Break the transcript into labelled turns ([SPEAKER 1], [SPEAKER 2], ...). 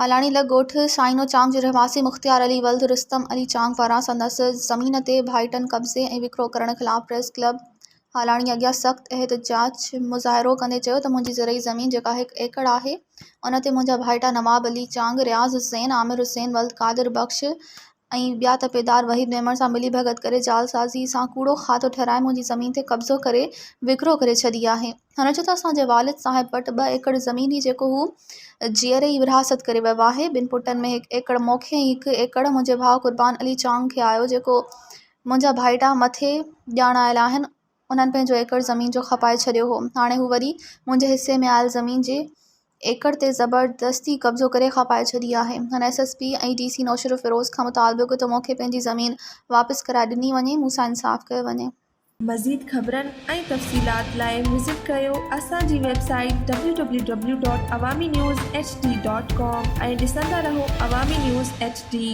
[SPEAKER 1] हालाणी लॻ ॻोठ शाइनो चांग जे रहवासी मुख़्तियार अली वल्द रुस्तम अली चांग पारां संदसि ज़मीन ते भाइटनि कब्ज़े ऐं विकिरो करण ख़िलाफ़ प्रेस क्लब हालाणी अॻियां सख़्तु एहतजाज मुज़ाहिरो कंदे चयो त मुंहिंजी ज़रई ज़मीन जेका 1 एकड़ आहे उन ते मुंहिंजा भाइटा नवाब अली चांग, रियाज़ हुसैन, आमिर हुसैन, वल्द कादिर बख़्श ऐं ॿिया तपेदार वहीद मेमण सां मिली भगत करे जालसाज़ी सां कूड़ो खातो ठहिराए मुंहिंजी ज़मीन ते कब्ज़ो करे विकिरो करे छॾी आहे। हुन चयो त असांजे वालिद साहिब वटि 2 एकड़ ज़मीन हुई जेको हू जीअरे ई विरासत करे वियो आहे। 2 पुटनि में 1 एकड़ मूंखे ऐं 1 एकड़ मुंहिंजे भाउ कुर्बान अली चांग खे आयो जेको मुंहिंजा भाइटा मथे ॼाणायल आहिनि। उन्हनि पंहिंजो एकड़ ज़मीन जो खपाए छॾियो हो। हाणे हू वरी मुंहिंजे हिसे में आयल ज़मीन जे एकड़ ते ज़बरदस्ती कब्ज़ो करे खपाए छॾी आहे। हुन SSP ऐं DC नौशर फ़िरोज़ खां मुतालबो कयो त मूंखे पंहिंजी ज़मीन वापसि कराए ॾिनी वञे, मूंसां इंसाफ़ कयो वञे।
[SPEAKER 2] मज़ीद ख़बरनि ऐं तफ़सीलात लाइ विज़िट कयो असांजी वेबसाइट www.awamiNewsHD.com ऐं ॾिसंदा रहो अवामी न्यूज़ HD।